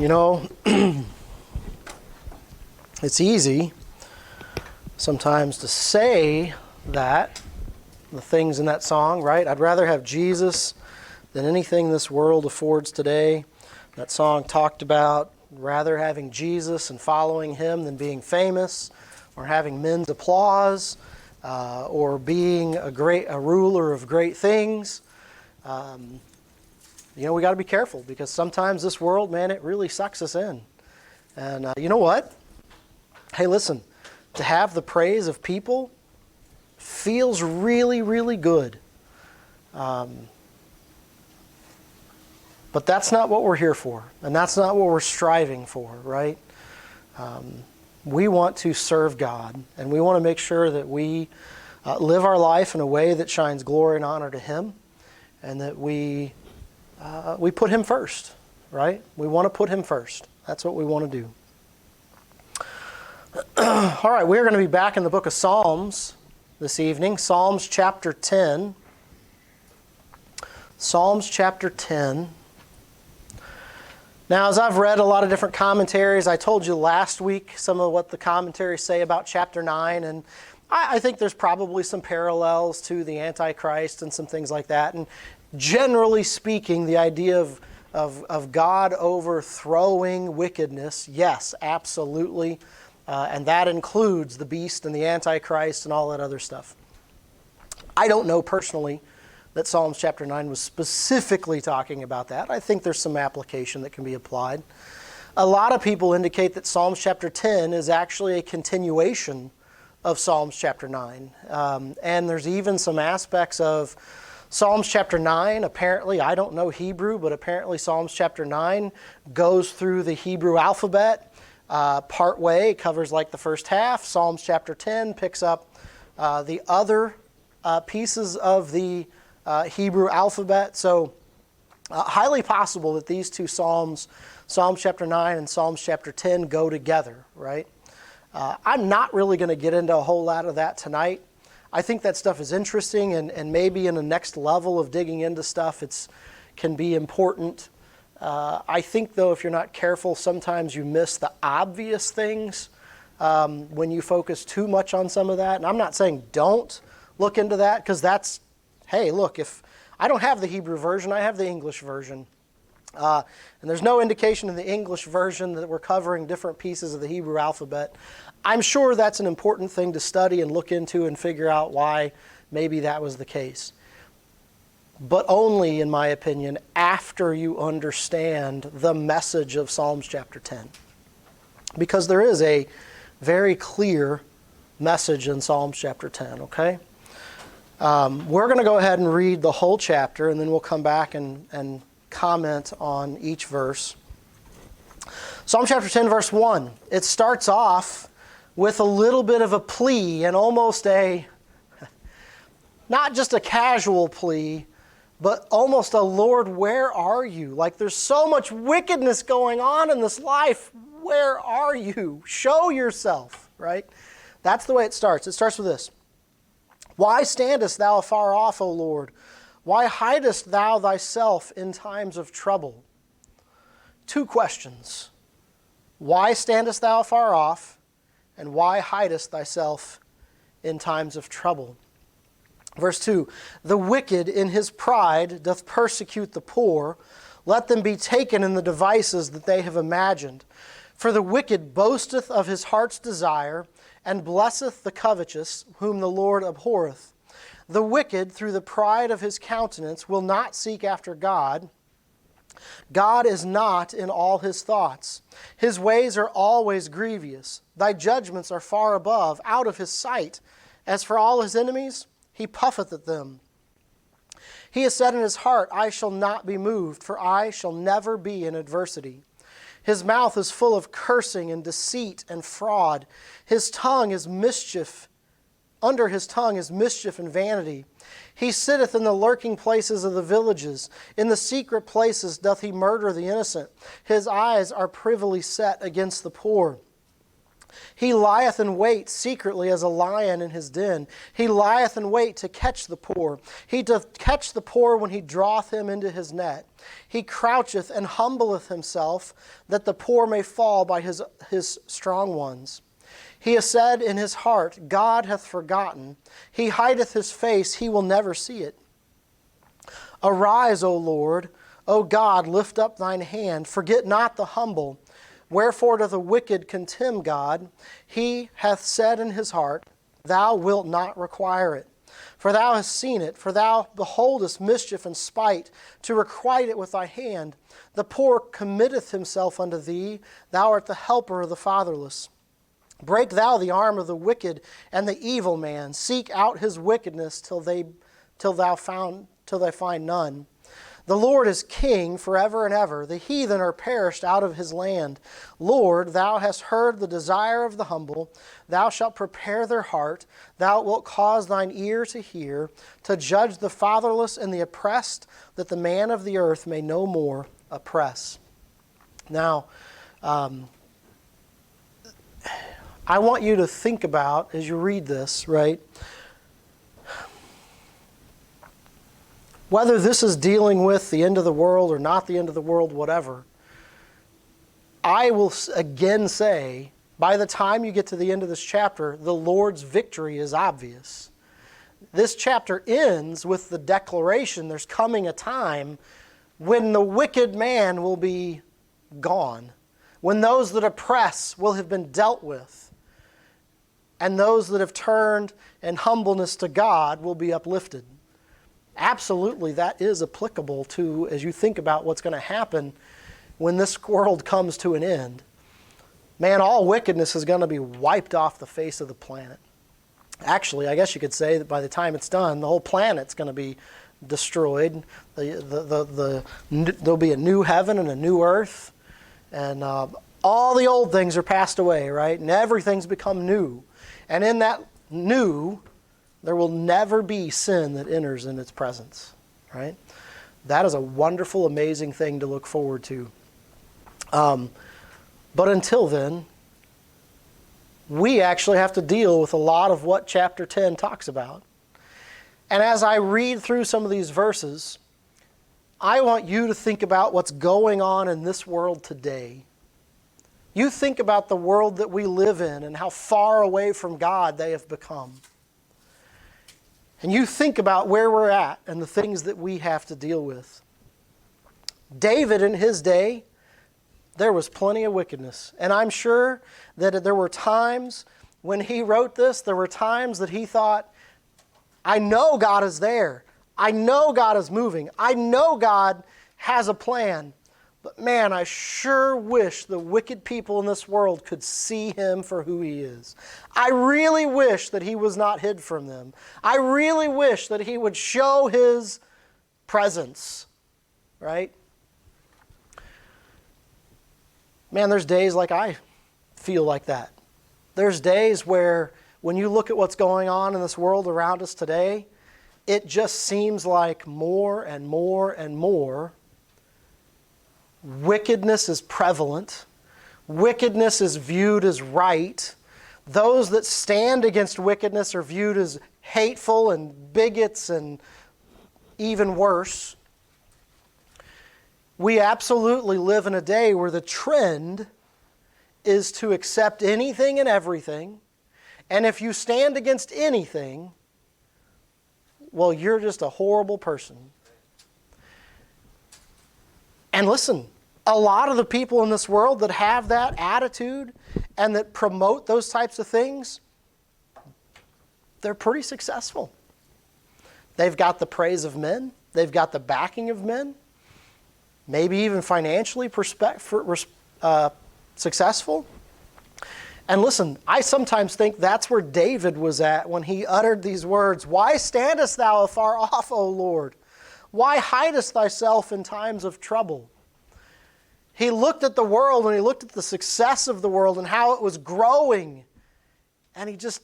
You know, it's easy sometimes to say that, the things in that song, right? I'd rather have Jesus than anything this world affords today. That song talked about rather having Jesus and following Him than being famous or having men's applause or being a ruler of great things. We got to be careful because sometimes this world, man, it really sucks us in. And you know what? Hey, listen, to have the praise of people feels really, really good. But that's not what we're here for, and that's not what we're striving for, right? We want to serve God, and we want to make sure that we live our life in a way that shines glory and honor to Him, and that we put Him first, right? We want to put Him first. That's what we want to do. All right, we're going to be back in the book of Psalms this evening. Psalms chapter 10. Psalms chapter 10. Now, as I've read a lot of different commentaries, I told you last week some of what the commentaries say about chapter 9, and I think there's probably some parallels to the Antichrist and some things like that. And generally speaking, the idea of God overthrowing wickedness, yes, absolutely. And that includes the beast and the Antichrist and all that other stuff. I don't know personally that Psalms chapter 9 was specifically talking about that. I think there's some application that can be applied. A lot of people indicate that Psalms chapter 10 is actually a continuation of Psalms chapter 9. And there's even some aspects of Psalms chapter 9, apparently, I don't know Hebrew, but apparently Psalms chapter 9 goes through the Hebrew alphabet part way, covers like the first half. Psalms chapter 10 picks up the other pieces of the Hebrew alphabet. So highly possible that these two Psalms, Psalms chapter 9 and Psalms chapter 10, go together, right? I'm not really going to get into a whole lot of that tonight. I think that stuff is interesting, and maybe in the next level of digging into stuff, it can be important. I think, though, if you're not careful, sometimes you miss the obvious things when you focus too much on some of that. And I'm not saying don't look into that, because that's, hey, look, if I don't have the Hebrew version, I have the English version. And there's no indication in the English version that we're covering different pieces of the Hebrew alphabet. I'm sure that's an important thing to study and look into and figure out why maybe that was the case. But only, in my opinion, after you understand the message of Psalms chapter 10. Because there is a very clear message in Psalms chapter 10, okay? We're going to go ahead and read the whole chapter, and then we'll come back and comment on each verse. Psalm chapter 10, verse 1. It starts off with a little bit of a plea, and almost not just a casual plea, but almost a Lord, where are you? Like, there's so much wickedness going on in this life. Where are you? Show yourself, right? That's the way it starts. It starts with this. Why standest thou afar off, O Lord? Why hidest thou thyself in times of trouble? Two questions. Why standest thou afar off? And why hidest thyself in times of trouble? Verse 2, the wicked in his pride doth persecute the poor. Let them be taken in the devices that they have imagined. For the wicked boasteth of his heart's desire, and blesseth the covetous, whom the Lord abhorreth. The wicked, through the pride of his countenance, will not seek after God. God is not in all his thoughts. His ways are always grievous. Thy judgments are far above, out of his sight. As for all his enemies, he puffeth at them. He has said in his heart, I shall not be moved, for I shall never be in adversity. His mouth is full of cursing and deceit and fraud. His tongue is mischief. Under his tongue is mischief and vanity. He sitteth in the lurking places of the villages. In the secret places doth he murder the innocent. His eyes are privily set against the poor. He lieth in wait secretly as a lion in his den. He lieth in wait to catch the poor. He doth catch the poor when he draweth him into his net. He croucheth and humbleth himself, that the poor may fall by his strong ones. He has said in his heart, God hath forgotten. He hideth his face, he will never see it. Arise, O Lord. O God, lift up thine hand. Forget not the humble. Wherefore doth the wicked contemn God? He hath said in his heart, Thou wilt not require it. For thou hast seen it, for thou beholdest mischief and spite, to requite it with thy hand. The poor committeth himself unto thee. Thou art the helper of the fatherless. Break thou the arm of the wicked and the evil man. Seek out his wickedness till they find none. The Lord is king forever and ever. The heathen are perished out of his land. Lord, thou hast heard the desire of the humble. Thou shalt prepare their heart. Thou wilt cause thine ear to hear, to judge the fatherless and the oppressed, that the man of the earth may no more oppress. Now, I want you to think about, as you read this, right, whether this is dealing with the end of the world or not the end of the world, whatever, I will again say, by the time you get to the end of this chapter, the Lord's victory is obvious. This chapter ends with the declaration there's coming a time when the wicked man will be gone, when those that oppress will have been dealt with, and those that have turned in humbleness to God will be uplifted. Absolutely, that is applicable to, as you think about what's going to happen when this world comes to an end. Man, all wickedness is going to be wiped off the face of the planet. Actually, I guess you could say that by the time it's done, the whole planet's going to be destroyed. There'll be a new heaven and a new earth, and all the old things are passed away, right? And everything's become new. And in that new, there will never be sin that enters in its presence, right? That is a wonderful, amazing thing to look forward to. But until then, we actually have to deal with a lot of what chapter 10 talks about. And as I read through some of these verses, I want you to think about what's going on in this world today. You think about the world that we live in and how far away from God they have become. And you think about where we're at and the things that we have to deal with. David in his day, there was plenty of wickedness. And I'm sure that there were times when he wrote this, there were times that he thought, I know God is there. I know God is moving. I know God has a plan. But man, I sure wish the wicked people in this world could see him for who he is. I really wish that he was not hid from them. I really wish that he would show his presence, right? Man, there's days like I feel like that. There's days where when you look at what's going on in this world around us today, it just seems like more and more and more wickedness is prevalent. Wickedness is viewed as right. Those that stand against wickedness are viewed as hateful and bigots and even worse. We absolutely live in a day where the trend is to accept anything and everything. And if you stand against anything, well, you're just a horrible person. And listen, a lot of the people in this world that have that attitude and that promote those types of things, they're pretty successful. They've got the praise of men. They've got the backing of men. Maybe even financially successful. And listen, I sometimes think that's where David was at when he uttered these words. Why standest thou afar off, O Lord? Why hidest thyself in times of trouble? He looked at the world and he looked at the success of the world and how it was growing. And he just,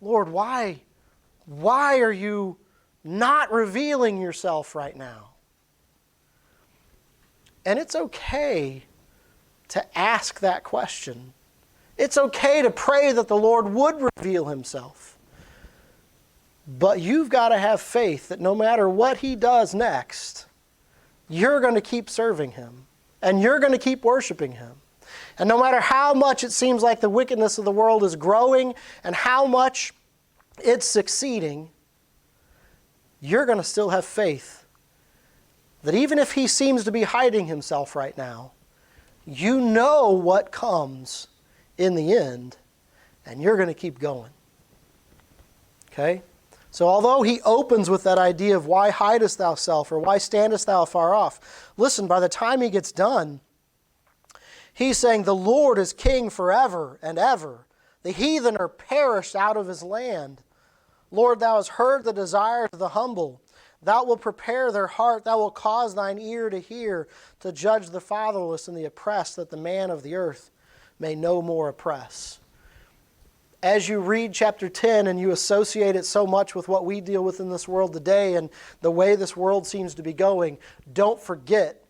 Lord, why are you not revealing yourself right now? And it's okay to ask that question. It's okay to pray that the Lord would reveal himself. But you've got to have faith that no matter what he does next, you're going to keep serving him. And you're going to keep worshiping him. And no matter how much it seems like the wickedness of the world is growing and how much it's succeeding, you're going to still have faith that even if he seems to be hiding himself right now, you know what comes in the end, and you're going to keep going. Okay? So although he opens with that idea of why hidest thou self, or why standest thou afar off, listen, by the time he gets done, he's saying the Lord is king forever and ever. The heathen are perished out of his land. Lord, thou hast heard the desires of the humble. Thou wilt prepare their heart. Thou wilt cause thine ear to hear, to judge the fatherless and the oppressed, that the man of the earth may no more oppress. As you read chapter 10 and you associate it so much with what we deal with in this world today and the way this world seems to be going, don't forget,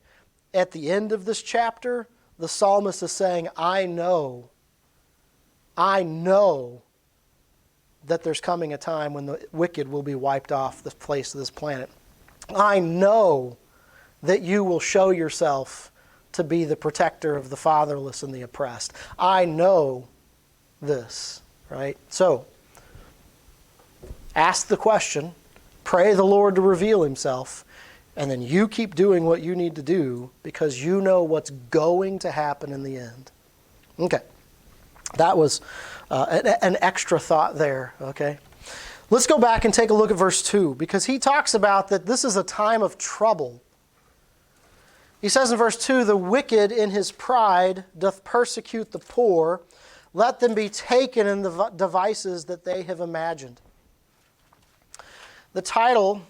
at the end of this chapter, the psalmist is saying, I know that there's coming a time when the wicked will be wiped off the face of this planet. I know that you will show yourself to be the protector of the fatherless and the oppressed. I know this, right? So, ask the question, pray the Lord to reveal himself, and then you keep doing what you need to do because you know what's going to happen in the end. Okay. That was an extra thought there, okay? Let's go back and take a look at verse 2, because he talks about that this is a time of trouble. He says in verse 2, the wicked in his pride doth persecute the poor. Let them be taken in the devices that they have imagined. The title,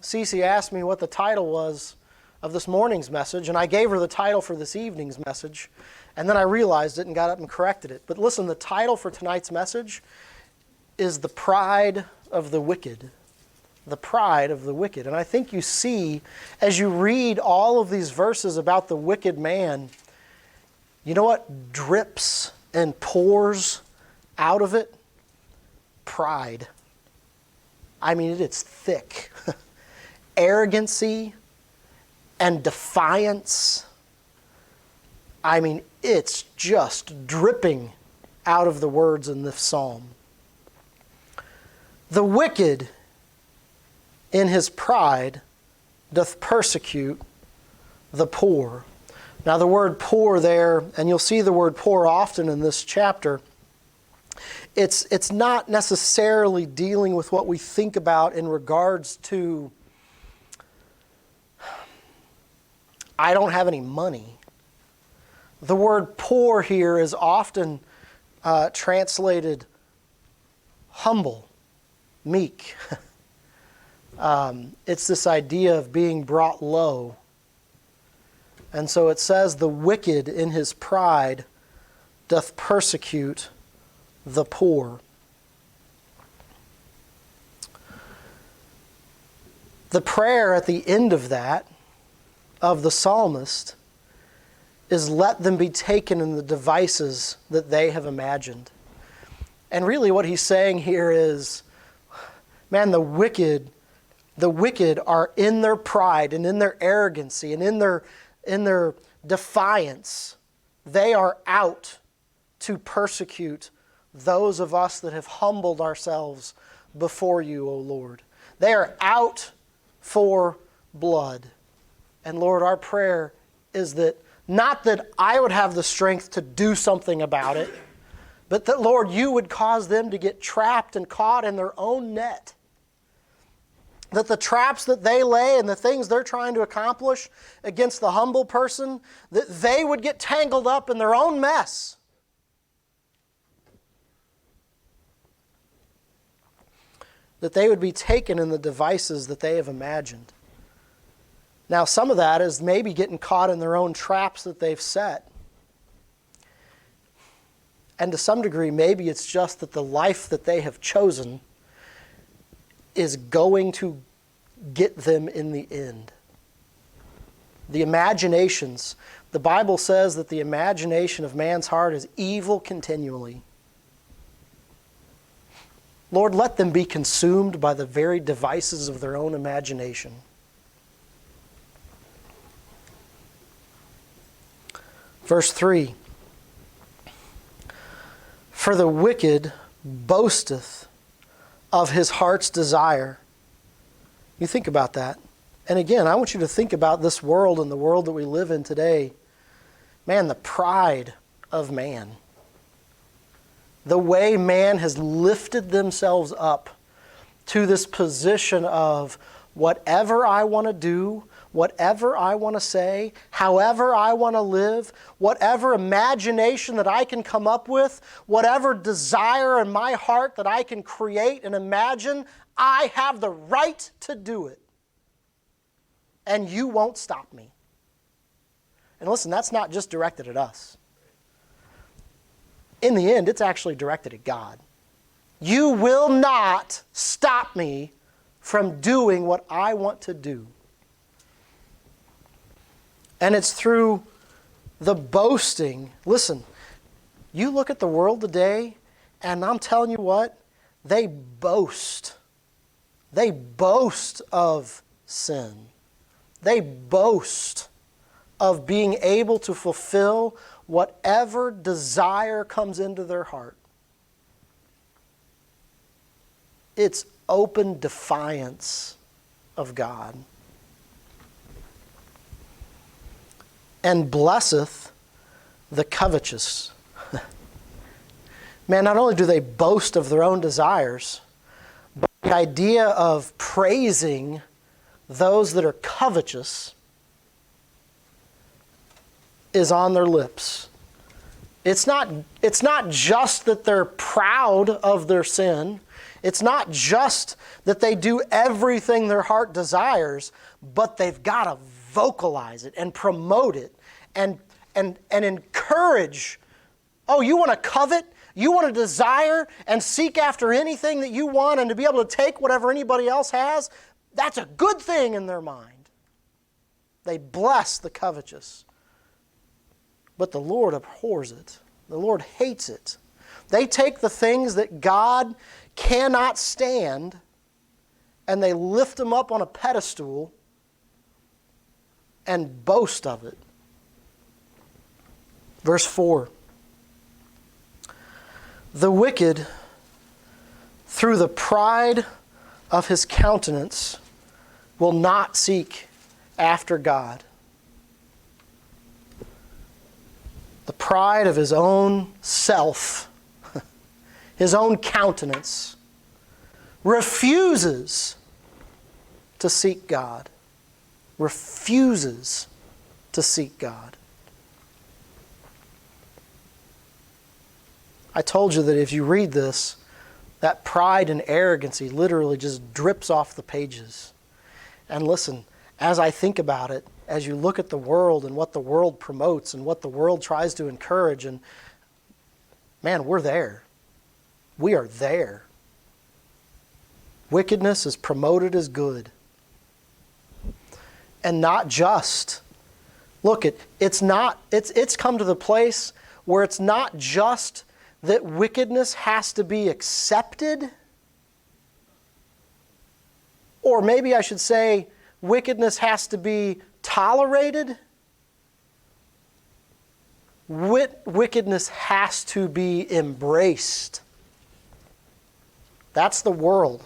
Cece asked me what the title was of this morning's message, and I gave her the title for this evening's message. And then I realized it and got up and corrected it. But listen, the title for tonight's message is The Pride of the Wicked. The Pride of the Wicked. And I think you see, as you read all of these verses about the wicked man, you know what drips and pours out of it? Pride. I mean, it's thick. Arrogancy and defiance. I mean, it's just dripping out of the words in this psalm. The wicked in his pride doth persecute the poor. Now the word poor there, and you'll see the word poor often in this chapter, it's not necessarily dealing with what we think about in regards to, I don't have any money. The word poor here is often translated humble, meek. It's this idea of being brought low. And so it says, the wicked in his pride doth persecute the poor. The prayer at the end of that, of the psalmist, is let them be taken in the devices that they have imagined. And really what he's saying here is, man, the wicked are in their pride and in their arrogancy and in their defiance. They are out to persecute those of us that have humbled ourselves before you, O Lord. They are out for blood. And Lord, our prayer is that not that I would have the strength to do something about it, but that, Lord, you would cause them to get trapped and caught in their own net. That the traps that they lay and the things they're trying to accomplish against the humble person, that they would get tangled up in their own mess. That they would be taken in the devices that they have imagined. Now, some of that is maybe getting caught in their own traps that they've set. And to some degree, maybe it's just that the life that they have chosen is going to get them in the end. The imaginations. The Bible says that the imagination of man's heart is evil continually. Lord, let them be consumed by the very devices of their own imagination. Verse 3. For the wicked boasteth of his heart's desire. You think about that. And again, I want you to think about this world and the world that we live in today. Man, the pride of man. The way man has lifted themselves up to this position of whatever I want to do, whatever I want to say, however I want to live, whatever imagination that I can come up with, whatever desire in my heart that I can create and imagine, I have the right to do it. And you won't stop me. And listen, that's not just directed at us. In the end, it's actually directed at God. You will not stop me from doing what I want to do. And it's through the boasting. Listen, you look at the world today, and I'm telling you what, they boast. They boast of sin. They boast of being able to fulfill whatever desire comes into their heart. It's open defiance of God. And blesseth the covetous. Man, not only do they boast of their own desires, but the idea of praising those that are covetous is on their lips. It's not just that they're proud of their sin. It's not just that they do everything their heart desires, but they've got to vocalize it and promote it and encourage. Oh, you want to covet? You want to desire and seek after anything that you want and to be able to take whatever anybody else has? That's a good thing in their mind. They bless the covetous. But the Lord abhors it. The Lord hates it. They take the things that God cannot stand and they lift them up on a pedestal and boast of it. Verse 4. The wicked, through the pride of his countenance, will not seek after God. The pride of his own self, his own countenance, refuses to seek God. Refuses to seek God. I told you that if you read this, that pride and arrogancy literally just drips off the pages. And listen, as I think about it, as you look at the world and what the world promotes and what the world tries to encourage, and man, we're there. We are there. Wickedness is promoted as good. And not just. Look, it's come to the place where it's not just that wickedness has to be accepted, or maybe I should say wickedness has to be tolerated. Wickedness has to be embraced. That's the world.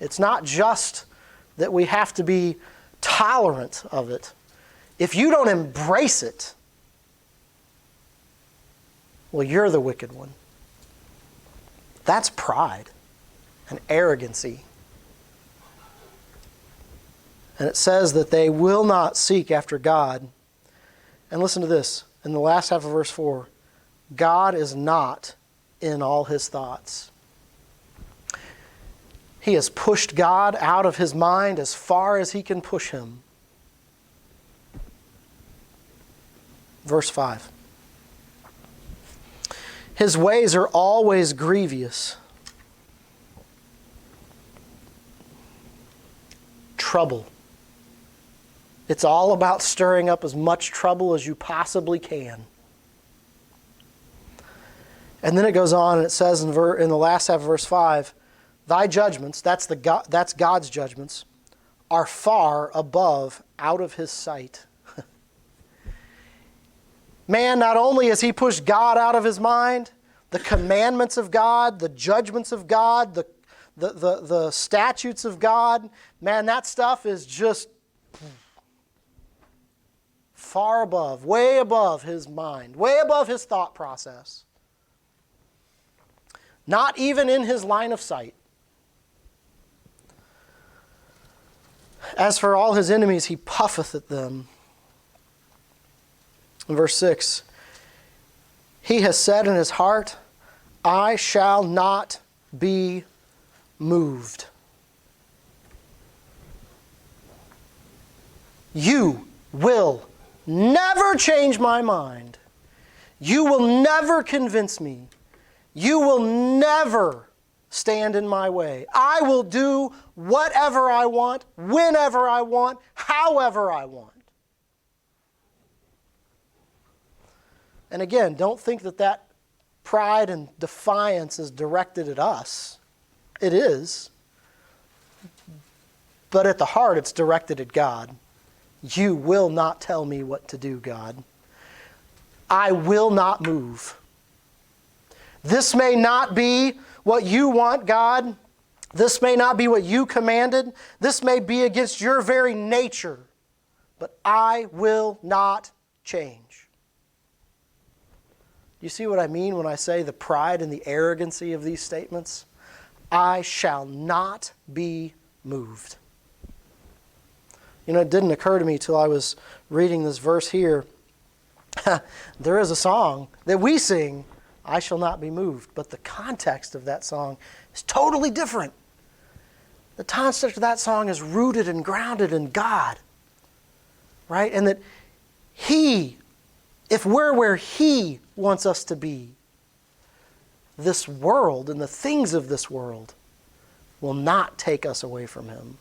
It's not just that we have to be tolerant of it. If you don't embrace it, well, you're the wicked one. That's pride and arrogancy. And it says that they will not seek after God. And listen to this. In the last half of verse 4, God is not in all his thoughts. He has pushed God out of his mind as far as he can push him. Verse 5. His ways are always grievous. Trouble. It's all about stirring up as much trouble as you possibly can. And then it goes on and it says in the last half of verse 5, thy judgments, that's God's judgments, are far above out of his sight. Man, not only has he pushed God out of his mind, the commandments of God, the judgments of God, the statutes of God, man, that stuff is just far above, way above his mind, way above his thought process. Not even in his line of sight. As for all his enemies, he puffeth at them. In verse 6, he has said in his heart, I shall not be moved. You will never change my mind. You will never convince me. You will never stand in my way. I will do whatever I want, whenever I want, however I want. And again, don't think that pride and defiance is directed at us. It is. But at the heart, it's directed at God. You will not tell me what to do, God. I will not move. This may not be what you want, God. This may not be what you commanded. This may be against your very nature. But I will not change. You see what I mean when I say the pride and the arrogancy of these statements? I shall not be moved. You know, it didn't occur to me till I was reading this verse here. There is a song that we sing, I shall not be moved. But the context of that song is totally different. The context of that song is rooted and grounded in God. Right? And that He, if we're where He wants us to be, this world and the things of this world will not take us away from Him.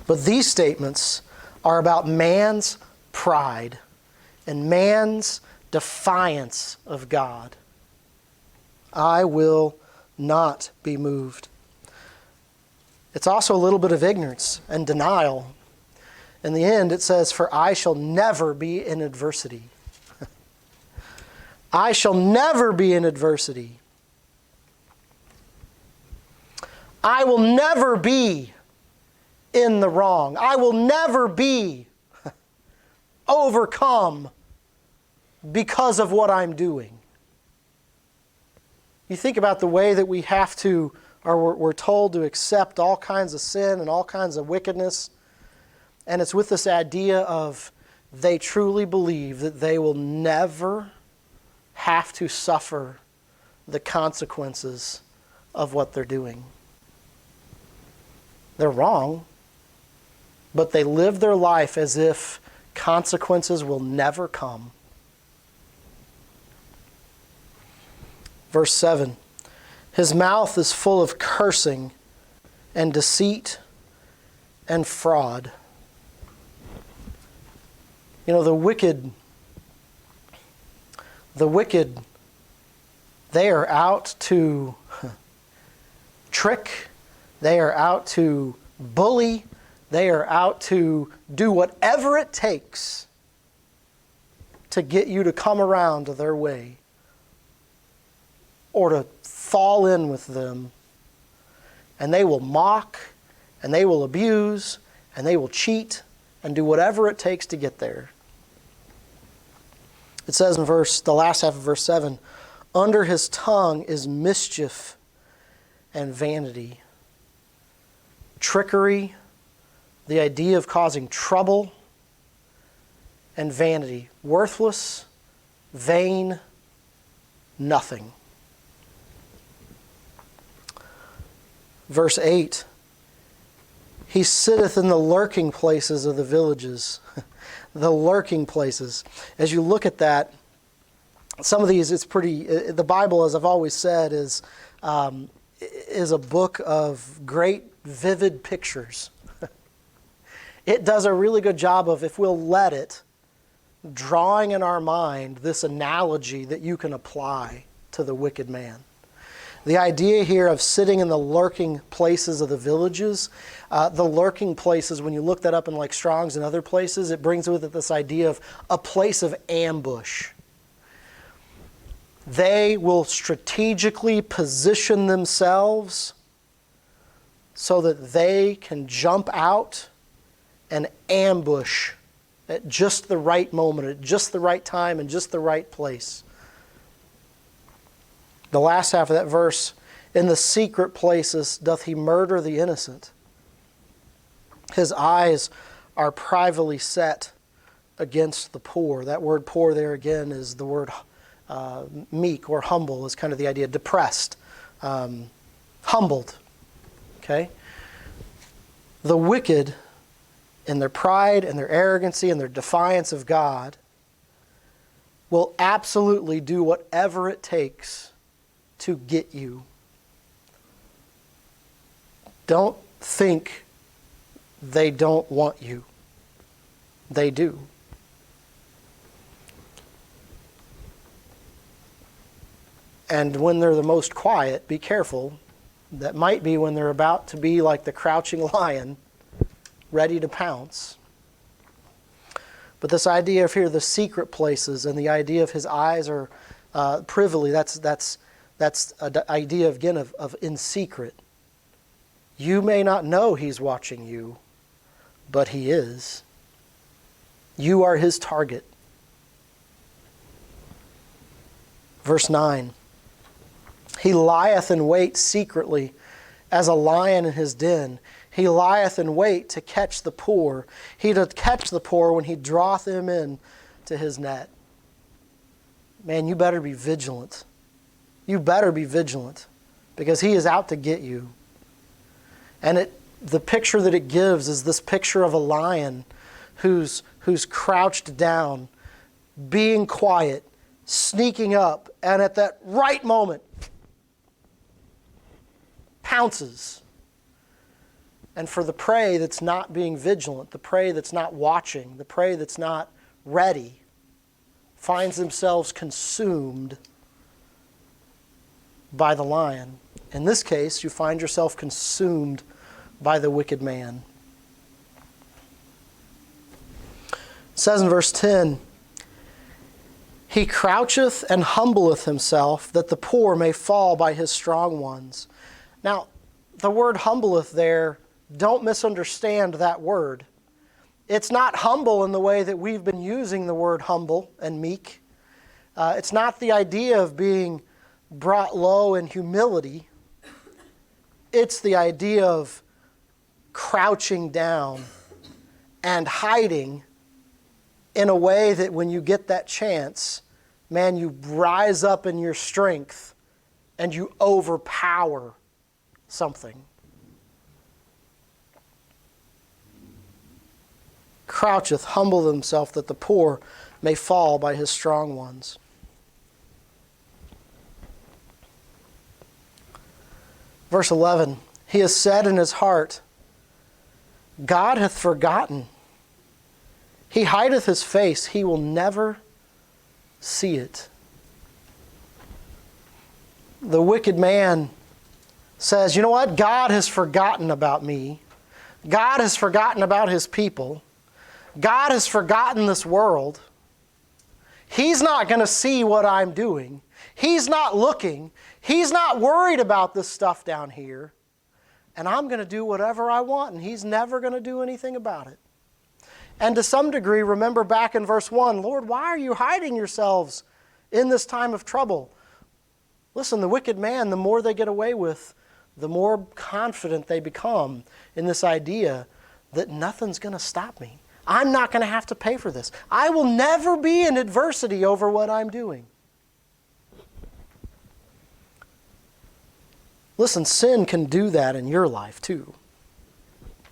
But these statements are about man's pride and man's defiance of God. I will not be moved. It's also a little bit of ignorance and denial. In the end, it says, for I shall never be in adversity. I shall never be in adversity. I will never be in the wrong. I will never be overcome because of what I'm doing. You think about the way that we have to, or we're told to accept all kinds of sin and all kinds of wickedness. And it's with this idea of they truly believe that they will never have to suffer the consequences of what they're doing. They're wrong, but they live their life as if consequences will never come. Verse 7, his mouth is full of cursing and deceit and fraud. You know, the wicked, they are out to trick, they are out to bully, they are out to do whatever it takes to get you to come around to their way or to fall in with them. And they will mock, and they will abuse, and they will cheat, and do whatever it takes to get there. It says in the last half of verse 7, under his tongue is mischief and vanity. Trickery, the idea of causing trouble, and vanity. Worthless, vain, nothing. Verse 8, he sitteth in the lurking places of the villages. The lurking places. As you look at that, some of these, it's pretty, the Bible, as I've always said, is a book of great vivid pictures. it does a really good job of, if we'll let it, drawing in our mind this analogy that you can apply to the wicked man. The idea here of sitting in the lurking places of the villages, the lurking places, when you look that up in like Strong's and other places, it brings with it this idea of a place of ambush. They will strategically position themselves so that they can jump out and ambush at just the right moment, at just the right time, and just the right place. The last half of that verse, in the secret places doth he murder the innocent. His eyes are privately set against the poor. That word poor there again is the word meek or humble, is kind of the idea. Depressed, humbled. Okay? The wicked, in their pride and their arrogancy and their defiance of God, will absolutely do whatever it takes to get you. Don't think they don't want you. They do. And when they're the most quiet, be careful. That might be when they're about to be like the crouching lion, ready to pounce. But this idea of here, the secret places, and the idea of his eyes are privily, that's an idea, again, of in secret. You may not know he's watching you, but he is. You are his target. Verse 9. He lieth in wait secretly as a lion in his den. He lieth in wait to catch the poor. He doth catch the poor when he draweth them in to his net. Man, you better be vigilant. You better be vigilant, because he is out to get you. And the picture that it gives is this picture of a lion who's crouched down, being quiet, sneaking up, and at that right moment, pounces. And for the prey that's not being vigilant, the prey that's not watching, the prey that's not ready, finds themselves consumed by the lion. In this case, you find yourself consumed by the wicked man. It says in verse 10, he croucheth and humbleth himself, that the poor may fall by his strong ones. Now, the word humbleth there, don't misunderstand that word. It's not humble in the way that we've been using the word humble and meek. It's not the idea of being brought low in humility. It's the idea of crouching down and hiding in a way that when you get that chance, man, you rise up in your strength and you overpower something. Croucheth, humble himself, that the poor may fall by his strong ones. Verse 11, he has said in his heart, God hath forgotten. He hideth his face, he will never see it. The wicked man says, you know what? God has forgotten about me. God has forgotten about his people. God has forgotten this world. He's not going to see what I'm doing. He's not looking. He's not worried about this stuff down here. And I'm going to do whatever I want, and he's never going to do anything about it. And to some degree, remember back in verse 1, Lord, why are you hiding yourselves in this time of trouble? Listen, the wicked man, the more they get away with, the more confident they become in this idea that nothing's going to stop me. I'm not going to have to pay for this. I will never be in adversity over what I'm doing. Listen, sin can do that in your life too.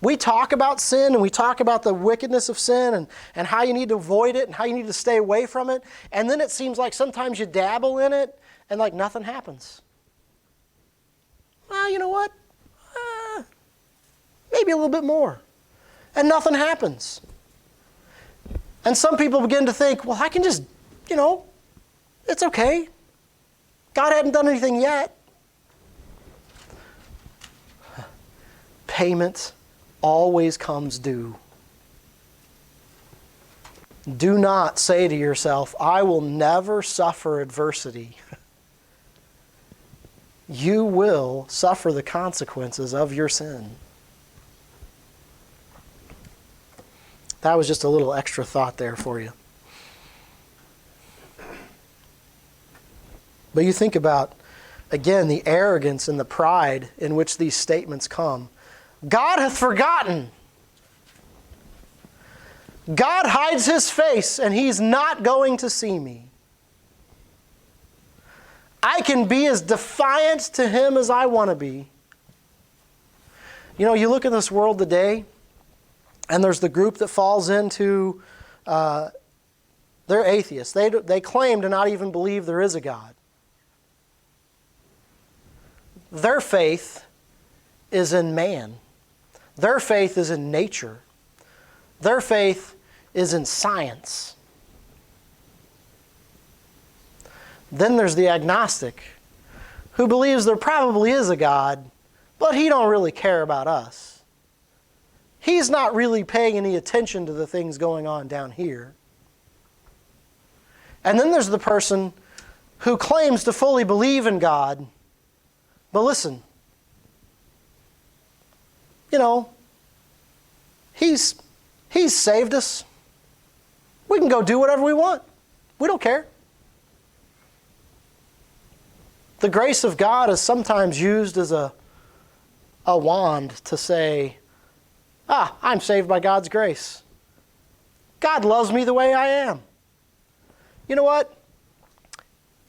We talk about sin and we talk about the wickedness of sin and how you need to avoid it and how you need to stay away from it. And then it seems like sometimes you dabble in it and like nothing happens. Well, you know what? Maybe a little bit more. and nothing happens. And some people begin to think, well, I can just, it's okay. God hadn't done anything yet. Payment always comes due. Do not say to yourself, I will never suffer adversity. You will suffer the consequences of your sin. That was just a little extra thought there for you. But you think about, again, the arrogance and the pride in which these statements come. God hath forgotten. God hides his face and he's not going to see me. I can be as defiant to him as I want to be. You look at this world today, and there's the group that falls into, they're atheists. They claim to not even believe there is a God. Their faith is in man. Their faith is in nature. Their faith is in science. Then there's the agnostic, who believes there probably is a God, but he don't really care about us. He's not really paying any attention to the things going on down here. And then there's the person who claims to fully believe in God, but listen, He's saved us. We can go do whatever we want. We don't care. The grace of God is sometimes used as a wand to say, I'm saved by God's grace. God loves me the way I am. You know what?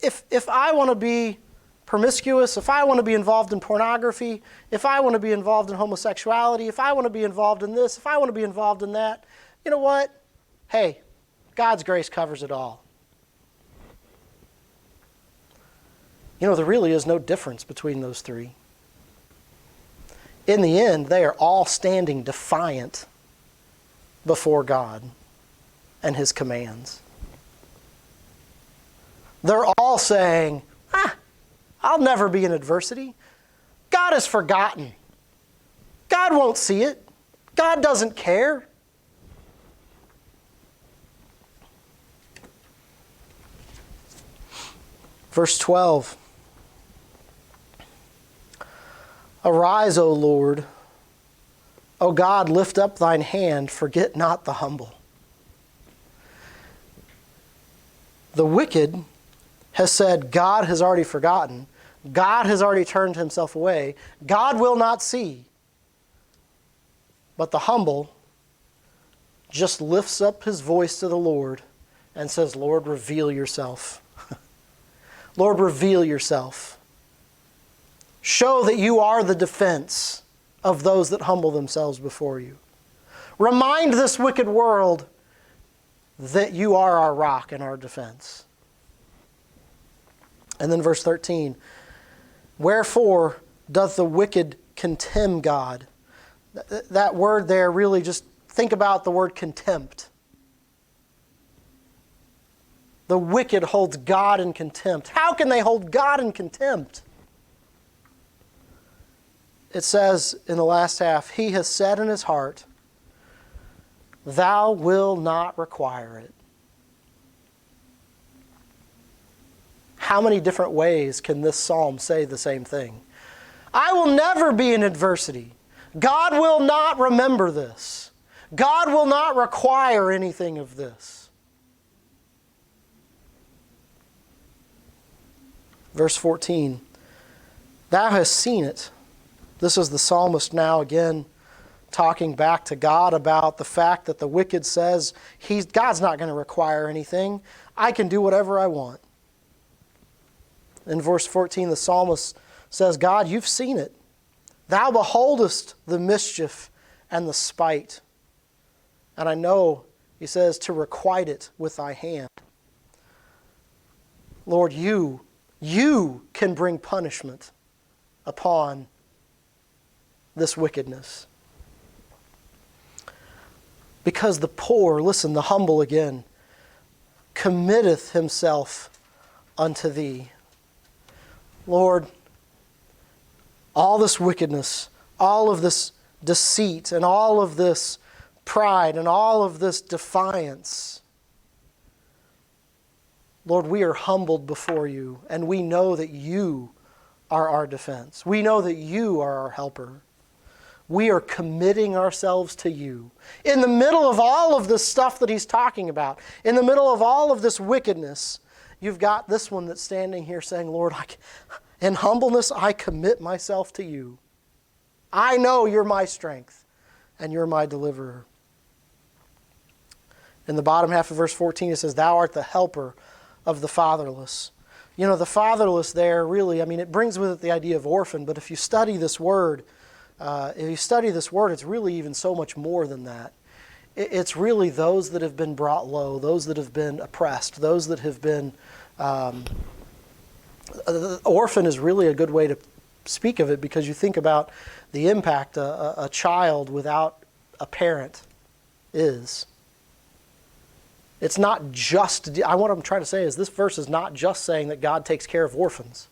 If I want to be promiscuous, if I want to be involved in pornography, if I want to be involved in homosexuality, if I want to be involved in this, if I want to be involved in that, you know what? Hey, God's grace covers it all. There really is no difference between those three. In the end, they are all standing defiant before God and his commands. They're all saying, I'll never be in adversity. God has forgotten. God won't see it. God doesn't care. Verse 12. Arise, O Lord. O God, lift up thine hand, forget not the humble. The wicked has said, God has already forgotten. God has already turned himself away. God will not see. But the humble just lifts up his voice to the Lord and says, Lord, reveal yourself. Lord, reveal yourself. Show that you are the defense of those that humble themselves before you. Remind this wicked world that you are our rock and our defense. And then verse 13, wherefore doth the wicked contemn God? That word there, really just think about the word contempt. The wicked holds God in contempt. How can they hold God in contempt? It says in the last half, he has said in his heart, thou will not require it. How many different ways can this psalm say the same thing? I will never be in adversity. God will not remember this. God will not require anything of this. Verse 14, thou hast seen it. This is the psalmist now again talking back to God about the fact that the wicked says, God's not going to require anything. I can do whatever I want. In verse 14, the psalmist says, God, you've seen it. Thou beholdest the mischief and the spite. And I know, he says, to requite it with thy hand. Lord, you can bring punishment upon this wickedness. Because the poor, listen, the humble again, committeth himself unto thee. Lord, all this wickedness, all of this deceit, and all of this pride, and all of this defiance, Lord, we are humbled before you, and we know that you are our defense. We know that you are our helper. We are committing ourselves to you. In the middle of all of this stuff that he's talking about, in the middle of all of this wickedness, you've got this one that's standing here saying, Lord, in humbleness, I commit myself to you. I know you're my strength, and you're my deliverer. In the bottom half of verse 14, it says, Thou art the helper of the fatherless. You know, the fatherless there really, it brings with it the idea of orphan, but if you study this word, it's really even so much more than that. It's really those that have been brought low, those that have been oppressed, those that have been... orphan is really a good way to speak of it, because you think about the impact a child without a parent is. It's not just... what I'm trying to say is this verse is not just saying that God takes care of orphans.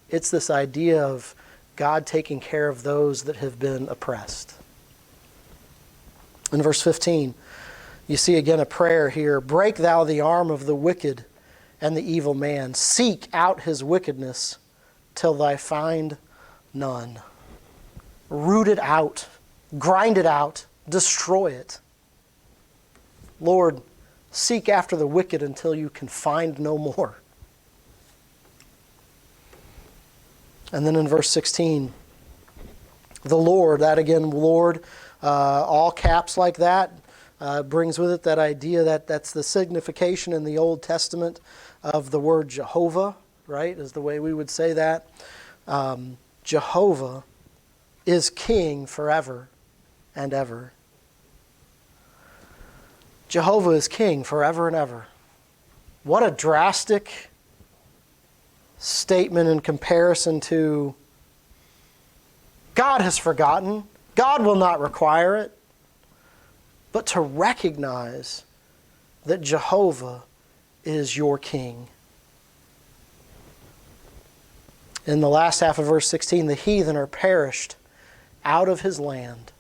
It's this idea of God taking care of those that have been oppressed. In verse 15, you see again a prayer here. Break thou the arm of the wicked and the evil man. Seek out his wickedness till thou find none. Root it out. Grind it out. Destroy it. Lord, seek after the wicked until you can find no more. And then in verse 16, the Lord, that again, Lord, all caps like that, brings with it that idea that's the signification in the Old Testament of the word Jehovah, right, is the way we would say that. Jehovah is king forever and ever. Jehovah is king forever and ever. What a drastic statement in comparison to God has forgotten, God will not require it, but to recognize that Jehovah is your king. In the last half of verse 16, the heathen are perished out of his land.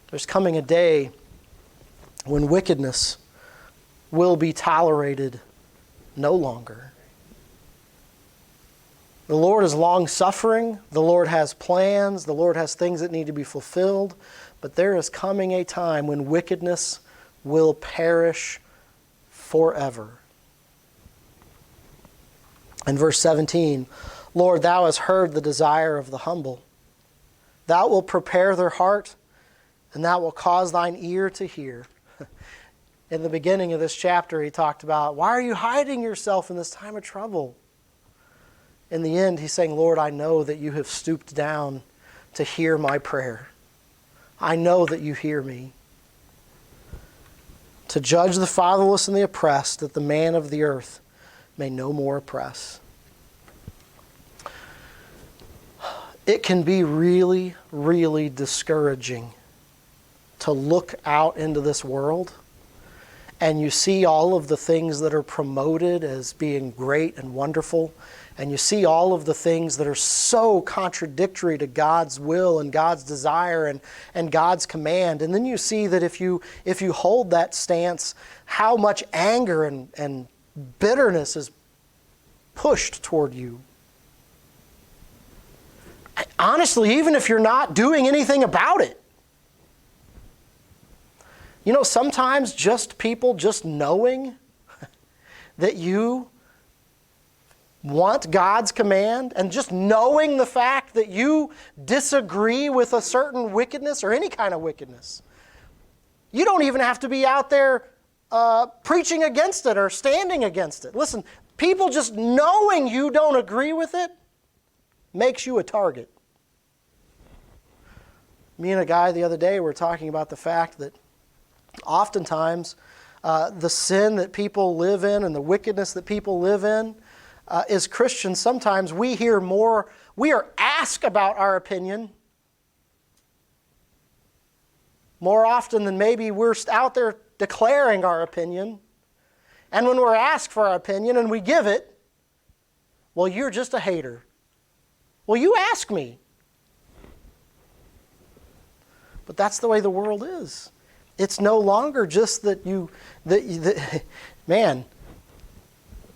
There's coming a day when wickedness will be tolerated no longer. The Lord is long-suffering. The Lord has plans. The Lord has things that need to be fulfilled. But there is coming a time when wickedness will perish forever. In verse 17, Lord, thou hast heard the desire of the humble. Thou wilt prepare their heart, and thou wilt cause thine ear to hear. In the beginning of this chapter, he talked about, why are you hiding yourself in this time of trouble? In the end, he's saying, Lord, I know that you have stooped down to hear my prayer. I know that you hear me. To judge the fatherless and the oppressed, that the man of the earth may no more oppress. It can be really, really discouraging to look out into this world and you see all of the things that are promoted as being great and wonderful, and you see all of the things that are so contradictory to God's will and God's desire and God's command. And then you see that if you hold that stance, how much anger and bitterness is pushed toward you. Honestly, even if you're not doing anything about it. You know, sometimes just people just knowing that you want God's command and just knowing the fact that you disagree with a certain wickedness or any kind of wickedness. You don't even have to be out there preaching against it or standing against it. Listen, people just knowing you don't agree with it makes you a target. Me and a guy the other day were talking about the fact that oftentimes the sin that people live in and the wickedness that people live in, as Christians, sometimes we hear more, we are asked about our opinion more often than maybe we're out there declaring our opinion. And when we're asked for our opinion and we give it, well, you're just a hater. Well, you ask me. But that's the way the world is. It's no longer just man,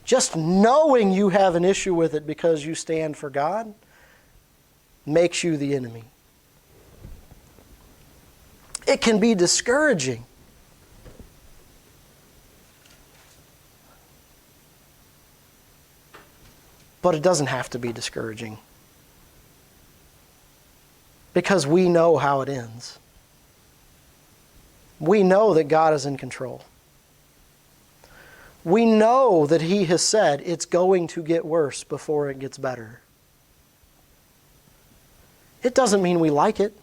just knowing you have an issue with it because you stand for God makes you the enemy. It can be discouraging. But it doesn't have to be discouraging. Because we know how it ends. We know that God is in control. We know that He has said it's going to get worse before it gets better. It doesn't mean we like it.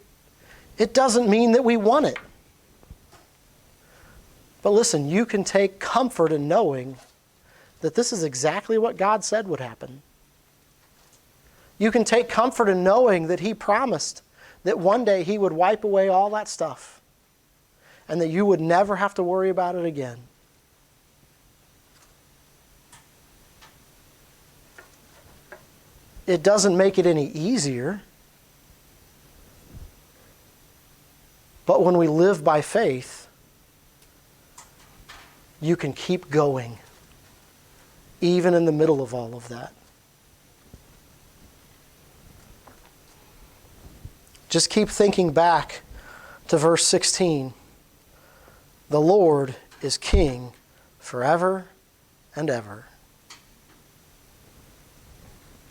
It doesn't mean that we want it. But listen, you can take comfort in knowing that this is exactly what God said would happen. You can take comfort in knowing that He promised that one day He would wipe away all that stuff and that you would never have to worry about it again. It doesn't make it any easier. But when we live by faith, you can keep going, even in the middle of all of that. Just keep thinking back to verse 16. The Lord is King forever and ever.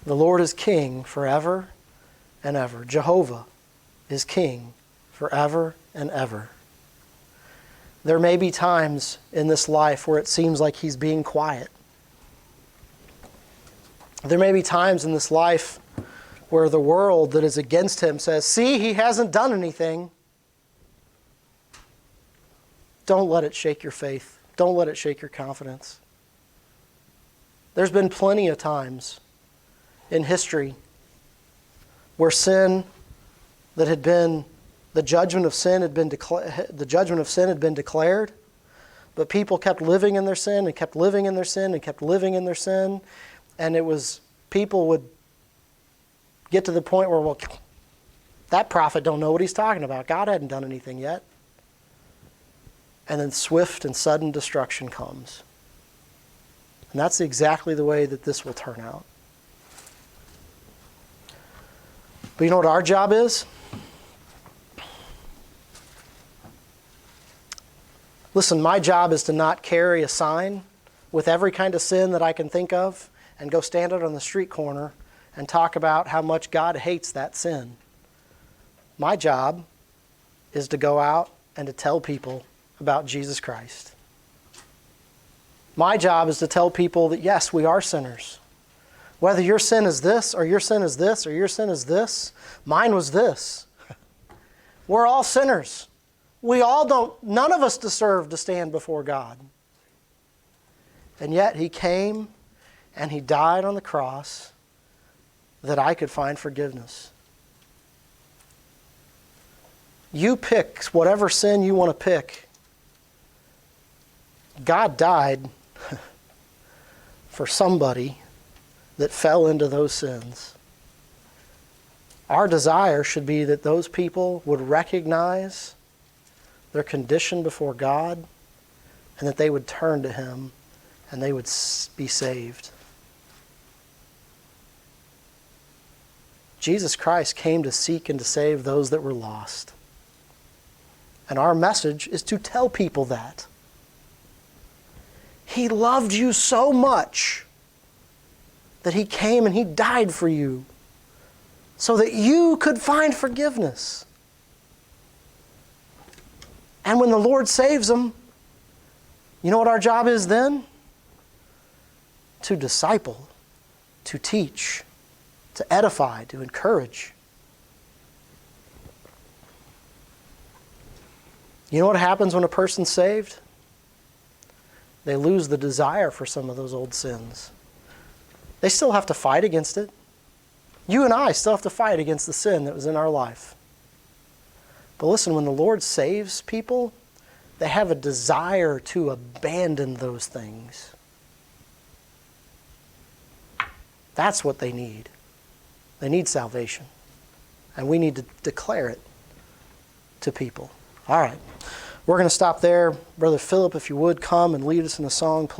The Lord is King forever and ever. Jehovah is King forever and ever. There may be times in this life where it seems like He's being quiet. There may be times in this life where the world that is against Him says, see, He hasn't done anything. Don't let it shake your faith. Don't let it shake your confidence. There's been plenty of times in history where sin that had been, the judgment of sin had been declared, but people kept living in their sin and kept living in their sin and kept living in their sin, and it was, people would get to the point where, well, that prophet don't know what he's talking about. God hadn't done anything yet. And then swift and sudden destruction comes. And that's exactly the way that this will turn out. But you know what our job is? Listen, my job is to not carry a sign with every kind of sin that I can think of and go stand out on the street corner and talk about how much God hates that sin. My job is to go out and to tell people about Jesus Christ. My job is to tell people that yes, we are sinners. Whether your sin is this, or your sin is this, or your sin is this, mine was this. We're all sinners. None of us deserve to stand before God. And yet He came and He died on the cross that I could find forgiveness. You pick whatever sin you want to pick. God died for somebody that fell into those sins. Our desire should be that those people would recognize their condition before God and that they would turn to Him and they would be saved. Jesus Christ came to seek and to save those that were lost. And our message is to tell people that. He loved you so much that He came and He died for you so that you could find forgiveness. And when the Lord saves them, you know what our job is then? To disciple, to teach, to edify, to encourage. You know what happens when a person's saved? They lose the desire for some of those old sins. They still have to fight against it. You and I still have to fight against the sin that was in our life. But listen, when the Lord saves people, they have a desire to abandon those things. That's what they need. They need salvation. And we need to declare it to people. All right. We're going to stop there. Brother Philip, if you would, come and lead us in a song, please.